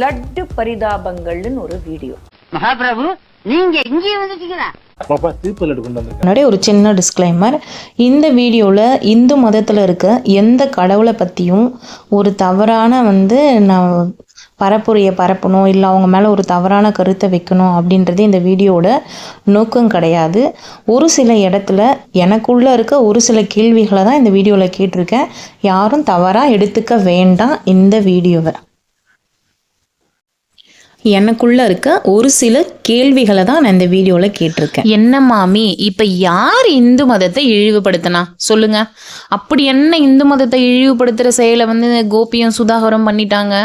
லட்டு பரிதாபங்கள்னு ஒரு வீடியோ. மகாபிரபு நீங்க இங்கே வந்துட்டீங்களா? முன்னாடி ஒரு சின்ன டிஸ்க்ளைமர், இந்த வீடியோவில் இந்து மதத்தில் இருக்க எந்த கடவுளை பற்றியும் ஒரு தவறான நான் பரப்பணும், இல்லை அவங்க மேலே ஒரு தவறான கருத்தை வைக்கணும் அப்படின்றது இந்த வீடியோட நோக்கம் கிடையாது. ஒரு சில இடத்துல எனக்குள்ளே இருக்க ஒரு சில கேள்விகளை தான் இந்த வீடியோவில் கேட்டிருக்கேன். யாரும் தவறாக எடுத்துக்க வேண்டாம். இந்த வீடியோவை எனக்குள்ளே இருக்க ஒரு சில கேள்விகளை தான் நான் இந்த வீடியோவில் கேட்டிருக்கேன். என்ன மாமி, இப்போ யார் இந்து மதத்தை இழிவுபடுத்தினா சொல்லுங்க? அப்படி என்ன இந்து மதத்தை இழிவுபடுத்துகிற செயலை கோபியும் சுதாகரும் பண்ணிட்டாங்க?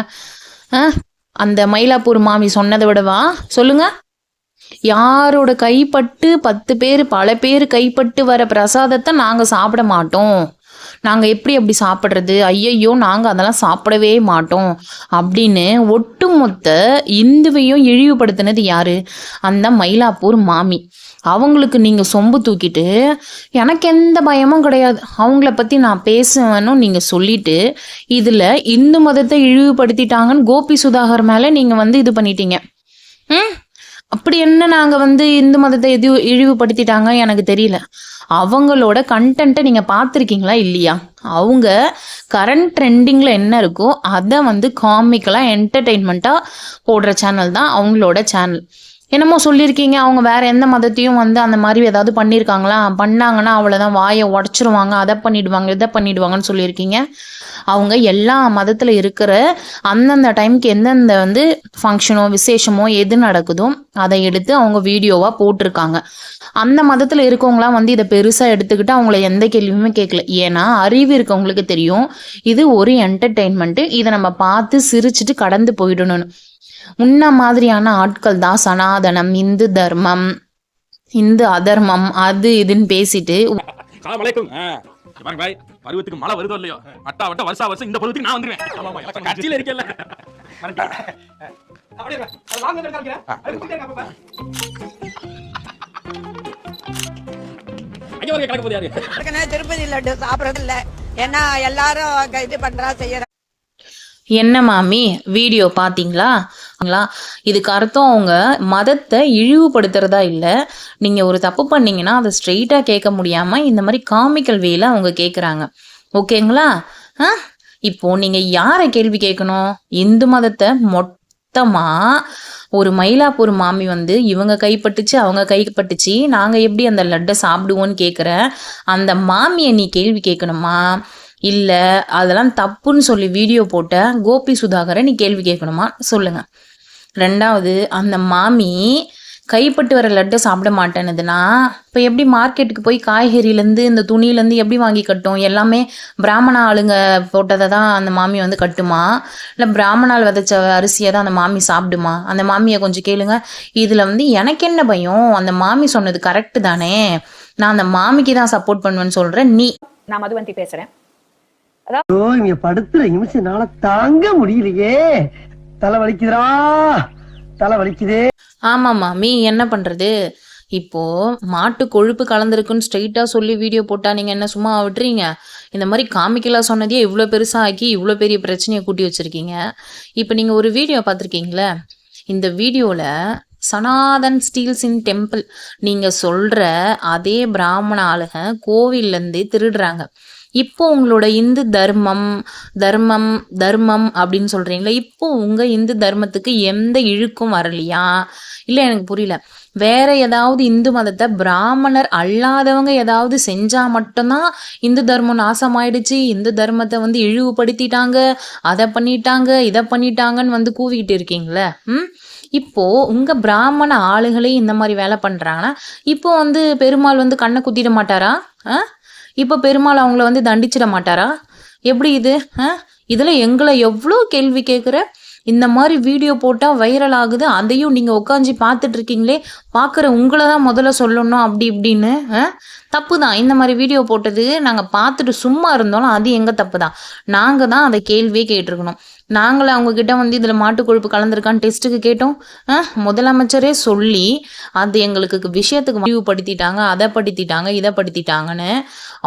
அந்த மயிலாப்பூர் மாமி சொன்னதை விடவா சொல்லுங்க? யாரோட கைப்பட்டு 10 பேர் பல பேர் கைப்பட்டு வர பிரசாதத்தை நாங்கள் சாப்பிட மாட்டோம், நாங்கள் எப்படி அப்படி சாப்பிட்றது, ஐயையோ நாங்கள் அதெல்லாம் சாப்பிடவே மாட்டோம் அப்படின்னு ஒட்டுமொத்த இந்துவையும் இழிவுபடுத்தினது யாரு? அந்த மயிலாப்பூர் மாமி. அவங்களுக்கு நீங்கள் சொம்பு தூக்கிட்டு எனக்கு எந்த பயமும் கிடையாது, அவங்கள பற்றி நான் பேசுவேன்னு நீங்கள் சொல்லிட்டு இதில் இந்து மதத்தை இழிவுபடுத்திட்டாங்கன்னு கோபி சுதாகர் மேலே நீங்கள் இது பண்ணிட்டீங்க. அப்படி என்ன நாங்கள் இந்து மதத்தை இழிவுபடுத்திட்டாங்க எனக்கு தெரியல. அவங்களோட கண்டென்ட்டை நீங்கள் பார்த்துருக்கீங்களா இல்லையா? அவங்க கரண்ட் ட்ரெண்டிங்கில் என்ன இருக்கோ அதை காமிக்கலாக என்டர்டெயின்மெண்ட்டாக போடுற சேனல் தான் அவங்களோட சேனல். என்னமோ சொல்லியிருக்கீங்க அவங்க வேறு எந்த மதத்தையும் அந்த மாதிரி ஏதாவது பண்ணியிருக்காங்களா? பண்ணாங்கன்னா அவ்வளோதான், வாயை உடச்சிருவாங்க, அதை பண்ணிடுவாங்க இதை பண்ணிடுவாங்கன்னு சொல்லியிருக்கீங்க. அவங்க எல்லா மதத்தில் இருக்கிற அந்தந்த டைமுக்கு எந்தெந்த ஃபங்க்ஷனோ விசேஷமோ எது நடக்குதோ அதை எடுத்து அவங்க வீடியோவாக போட்டிருக்காங்க. அந்த மதத்தில் இருக்கவங்களாம் இதை பெருசாக எடுத்துக்கிட்டு அவங்கள எந்த கேள்வியுமே கேட்கல. ஏன்னா அறிவு இருக்கவங்களுக்கு தெரியும் இது ஒரு என்டர்டெயின்மெண்ட்டு, இதை நம்ம பார்த்து சிரிச்சுட்டு கடந்து போயிடணும்னு. முன்ன மாதிரியான ஆட்கள் தான் சனாதனம், இந்து தர்மம், இந்து அதர்மம், அது இதுன்னு பேசிட்டு பருவத்துக்கு மழை வருதோ இல்லையோ, வட்ட வருஷம் இந்த பருவத்துக்கு நான் வந்துருவேன். கட்சியில இருக்கல திருப்பதி லட்டு சாப்பிடறது இல்ல, ஏன்னா எல்லாரும் இது பண்றா செய்யற. என்ன மாமி வீடியோ பார்த்தீங்களா? இதுக்கு அர்த்தம் அவங்க மதத்தை இழிவுபடுத்துறதா இல்லை. நீங்கள் ஒரு தப்பு பண்ணீங்கன்னா அதை ஸ்ட்ரெயிட்டாக கேட்க முடியாமல் இந்த மாதிரி காமிக்கல் வேல அவங்க கேட்குறாங்க. ஓகேங்களா? இப்போ நீங்கள் யாரை கேள்வி கேட்கணும்? இந்து மதத்தை மொத்தமாக ஒரு மயிலாப்பூர் மாமி இவங்க கைப்பட்டுச்சு அவங்க கைப்பட்டுச்சு நாங்கள் எப்படி அந்த லட்டை சாப்பிடுவோன்னு கேட்குற அந்த மாமியை நீ கேள்வி கேட்கணுமா? இல்லை அதெல்லாம் தப்புன்னு சொல்லி வீடியோ போட்ட கோபி சுதாகரை நீ கேள்வி கேட்கணுமா? சொல்லுங்க. ரெண்டாவது, அந்த மாமி கைப்பட்டு வர லட்டை சாப்பிட மாட்டேன்னுதுன்னா இப்போ எப்படி மார்க்கெட்டுக்கு போய் காய்கறிலேருந்து இந்த துணியிலேருந்து எப்படி வாங்கி கட்டும்? எல்லாமே பிராமண ஆளுங்க போட்டதை தான் அந்த மாமி கட்டுமா? இல்லை பிராமணால் விதைச்ச அரிசியை தான் அந்த மாமி சாப்பிடுமா? அந்த மாமியை கொஞ்சம் கேளுங்க. இதில் எனக்கு என்ன பயம்? அந்த மாமி சொன்னது கரெக்டு தானே, நான் அந்த மாமிக்கு தான் சப்போர்ட் பண்ணுவேன்னு சொல்கிறேன். நான் மதுவந்தி பேசுகிறேன். படுத்துற நிமிஷம் தாங்க முடியலையே, தலை வலிக்குதுடா, தலை வலிக்குதே. ஆமா மாமி, என்ன பண்றது? இப்போ மாட்டு கொழுப்பு கலந்துருக்குன்னு ஸ்ட்ரெயிட்டாக சொல்லி வீடியோ போட்டா நீங்கள் என்ன சும்மா விட்டுறீங்க? இந்த மாதிரி காமிக்கலாம் சொன்னதே இவ்வளோ பெருசாக ஆக்கி இவ்வளோ பெரிய பிரச்சனையை கூட்டி வச்சுருக்கீங்க. இப்போ நீங்கள் ஒரு வீடியோ பார்த்துருக்கீங்களே, இந்த வீடியோவில் சனாதன் ஸ்டீல்ஸ் இன் டெம்பிள் நீங்கள் சொல்கிற அதே பிராமண ஆளுங்க கோவில்லேருந்தே திருடுறாங்க. இப்போ உங்களோட இந்து தர்மம் அப்படின்னு சொல்கிறீங்களா? இப்போ உங்கள் இந்து தர்மத்துக்கு எந்த இழுக்கும் வரலையா? இல்லை, எனக்கு புரியல. வேற ஏதாவது இந்து மதத்தை பிராமணர் அல்லாதவங்க ஏதாவது செஞ்சால் மட்டும்தான் இந்து தர்மம் நாசமாயிடுச்சு, இந்து தர்மத்தை இழிவுபடுத்திட்டாங்க, அதை பண்ணிட்டாங்க இதை பண்ணிட்டாங்கன்னு கூவிக்கிட்டு இருக்கீங்களே. இப்போ உங்க பிராமண ஆளுகளே இந்த மாதிரி வேலை பண்றாங்கன்னா இப்போ பெருமாள் கண்ணை குத்திட மாட்டாரா? இப்போ பெருமாள் அவங்கள தண்டிச்சிட மாட்டாரா? எப்படி இது? இதில் எங்களை எவ்வளோ கேள்வி கேட்குற? இந்த மாதிரி வீடியோ போட்டால் வைரல் ஆகுது, அதையும் நீங்கள் உட்காந்து பார்த்துட்டு இருக்கீங்களே, பார்க்குற உங்களை தான் முதல்ல சொல்லணும் அப்படி இப்படின்னு. தப்பு தான் இந்த மாதிரி வீடியோ போட்டது. நாங்கள் பார்த்துட்டு சும்மா இருந்தாலும் அது எங்கள் தப்பு தான். நாங்கள் தான் அதை கேள்வியே கேட்டிருக்கணும். நாங்களே அவங்கக்கிட்ட இதில் மாட்டு கொழுப்பு கலந்துருக்கான்னு டெஸ்ட்டுக்கு கேட்டோம். முதலமைச்சரே சொல்லி அது எங்களுக்கு விஷயத்துக்கு முடிவுபடுத்திட்டாங்க, அதை படுத்திட்டாங்க இதை படுத்திட்டாங்கன்னு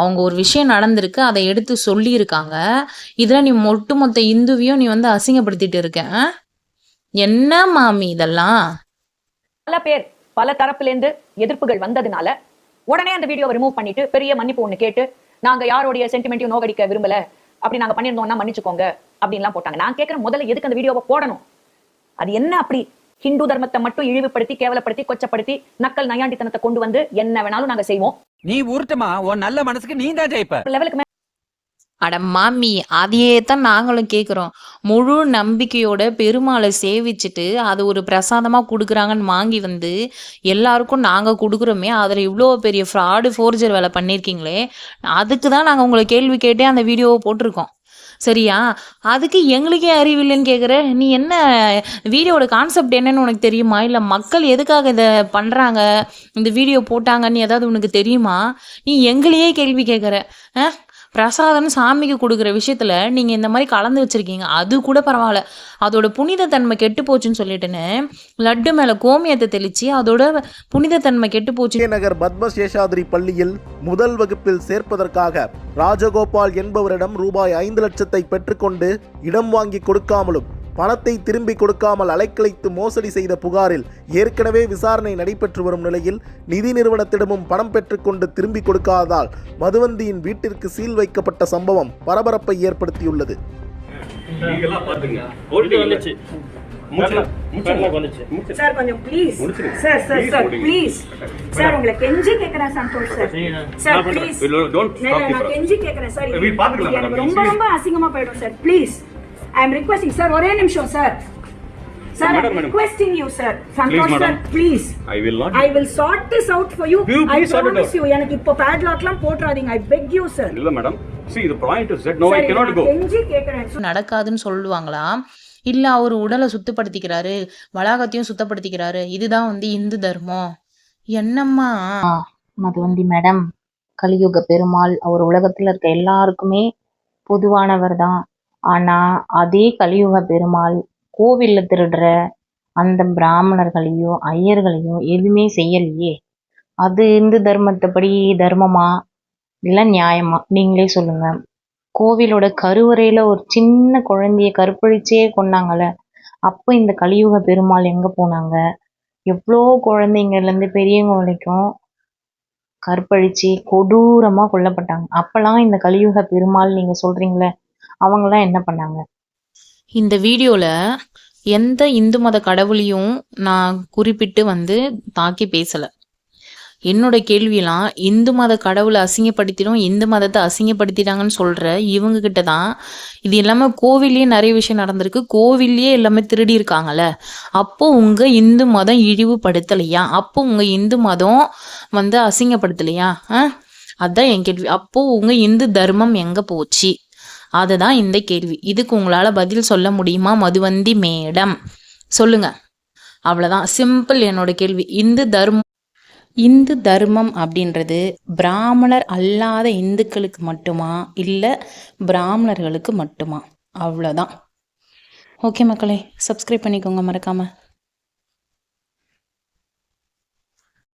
அவங்க ஒரு விஷயம் நடந்திருக்கு, அதை எடுத்து சொல்லியிருக்காங்க. இதில் நீ ஒட்டுமொத்த இந்துவையும் நீ அசிங்கப்படுத்திட்டு இருக்க. என்ன மாமி இதெல்லாம்? பல பேர் பல தரப்புல இருந்து எதிர்ப்புகள் வந்ததுனால உடனே அந்த வீடியோவை ரிமூவ் பண்ணிட்டு பெரிய மன்னிப்பு ஒண்ணு கேட்டு நாங்க யாருடைய சென்டிமெண்ட்டையும் நோகடிக்க விரும்பல, அப்படி நாங்க பண்ணியிருந்தோம்னா மன்னிச்சுக்கோங்க அப்படின்லாம் போட்டாங்க. நான் கேட்கிறேன், முதல்ல எதுக்கு அந்த வீடியோவை போடணும்? அது என்ன அப்படி ஹிந்து தர்மத்தை மட்டும் இழிவுபடுத்தி கேவலப்படுத்தி கொச்சப்படுத்தி நக்கல் நையாண்டித்தனத்தை கொண்டு வந்து என்ன வேணாலும் நாங்க செய்வோம் நீ ஊர்ட்டமா உன் நல்ல மனசுக்கு நீ தான் ஜெயிப்ப. லெவலுக்கு அட மாமி, அதையே தான் நாங்களும் கேட்குறோம். முழு நம்பிக்கையோட பெருமாளை சேவிச்சுட்டு அது ஒரு பிரசாதமாக கொடுக்குறாங்கன்னு வாங்கி வந்து எல்லாருக்கும் நாங்கள் கொடுக்குறோமே, அதில் இவ்வளோ பெரிய ஃப்ராடு ஃபோர்ஜர் வேலை பண்ணியிருக்கீங்களே, அதுக்கு தான் நாங்கள் உங்களை கேள்வி கேட்டே அந்த வீடியோவை போட்டிருக்கோம். சரியா? அதுக்கு எங்களுக்கே அறிவில்லைன்னு கேட்குற நீ. என்ன வீடியோட கான்செப்ட் என்னன்னு உனக்கு தெரியுமா? இல்லை மக்கள் எதுக்காக இதை பண்ணுறாங்க, இந்த வீடியோ போட்டாங்கன்னு ஏதாவது உனக்கு தெரியுமா? நீ எங்களையே கேள்வி கேட்குற. பிரசாதம் சாமிக்கு கொடுக்குற விஷயத்துல நீங்க இந்த மாதிரி கலந்து வச்சிருக்கீங்க, அது கூட பரவாயில்ல. அதோட புனித தன்மை கெட்டு போச்சுன்னு சொல்லிட்டுன்னு லட்டு மேல கோமியத்தை தெளிச்சு அதோட புனித தன்மை கெட்டு போச்சு. நகர் பத்மசேஷாதிரி பள்ளியில் முதல் வகுப்பில் சேர்ப்பதற்காக ராஜகோபால் என்பவரிடம் ரூபாய் 5 லட்சத்தை பெற்றுக்கொண்டு இடம் வாங்கி கொடுக்காமலும் பணத்தை திரும்பி கொடுக்காமல் அலைக்கழித்து மோசடி செய்த புகாரில் ஏற்கனவே விசாரணை நடைபெற்று வரும் நிலையில் நிதி நிறுவனத்திடமும் பணம் பெற்றுக்கொண்டு திரும்பி கொடுக்காததால் மதுவந்தியின் வீட்டிற்கு சீல் வைக்கப்பட்ட சம்பவம் பரபரப்பை ஏற்படுத்தியுள்ளது. சார் கொஞ்சம் please sir sir sir please sir உங்களை கெஞ்சி கேக்குறேன் சந்தோஷ் சார் சார் ப்ளீஸ் நான் கெஞ்சி கேக்குறேன் சார், எனக்கு ரொம்ப ரொம்ப அசிங்கமா போயிடும் sir. Please I am requesting sir, ஒரே நிமிஷம் சார். Sir I am requesting you sir, Santosh sir please. I will sort this out for you. I promise you. எனக்கு இப்போ padlockலாம் போட்றாதீங்க. I beg you sir. இல்ல madam, see the point is that no I cannot go. கெஞ்சி கேக்குறேன். நடக்காதுன்னு சொல்லுவாங்களா? இல்ல அவர் உடலை சுத்தப்படுத்திக்கிறாரு, வளாகத்தையும் சுத்தப்படுத்திக்கிறாரு, இதுதான் வந்து இந்து தர்மம். என்னம்மா மதுவந்தி மேடம், கலியுக பெருமாள் அவர் உலகத்துல இருக்க எல்லாருக்குமே பொதுவானவர் தான். ஆனா அதே கலியுக பெருமாள் கோவில்ல திருடுற அந்த பிராமணர்களையும் ஐயர்களையும் எதுவுமே செய்யலையே. அது இந்து தர்மத்தைப்படி தர்மமா இல்லை நியாயமா? நீங்களே சொல்லுங்க. கோவிலோட கருவறையில ஒரு சின்ன குழந்தைய கற்பழிச்சே கொண்டாங்கல்ல, அப்போ இந்த கலியுக பெருமாள் எங்க போனாங்க? எவ்வளோ குழந்தைங்கள்லேருந்து பெரியவங்க வரைக்கும் கற்பழிச்சு கொடூரமா கொல்லப்பட்டாங்க. அப்பெல்லாம் இந்த கலியுக பெருமாள் நீங்க சொல்றீங்களே, அவங்களாம் என்ன பண்ணாங்க? இந்த வீடியோல எந்த இந்து மத கடவுளையும் நான் குறிப்பிட்டு வந்து தாக்கி பேசல. என்னோட கேள்வியெல்லாம் இந்து மத கடவுளை அசிங்கப்படுத்திடும், இந்து மதத்தை அசிங்கப்படுத்திட்டாங்கன்னு சொல்ற இவங்க கிட்ட தான். இது எல்லாமே கோவில்லையே நிறைய விஷயம் நடந்திருக்கு, கோவில்லையே எல்லாமே திருடி இருக்காங்கல்ல. அப்போ உங்க இந்து மதம் இழிவுபடுத்தலையா? அப்போ உங்க இந்து மதம் வந்து அசிங்கப்படுத்தலையா? அதான் என் கேள்வி. அப்போ உங்க இந்து தர்மம் எங்க போச்சு? அதுதான் இந்த கேள்வி. இதுக்கு உங்களால பதில் சொல்ல முடியுமா மதுவந்தி மேடம்? சொல்லுங்க. அவ்வளவுதான், சிம்பிள் என்னோட கேள்வி. இந்து தர்மம் அப்படின்றது பிராமணர் அல்லாத இந்துக்களுக்கு மட்டுமா, இல்லை பிராமணர்களுக்கு மட்டுமா? அவ்வளோதான். ஓகே மக்களே, சப்ஸ்கிரைப் பண்ணிக்கோங்க மறக்காம.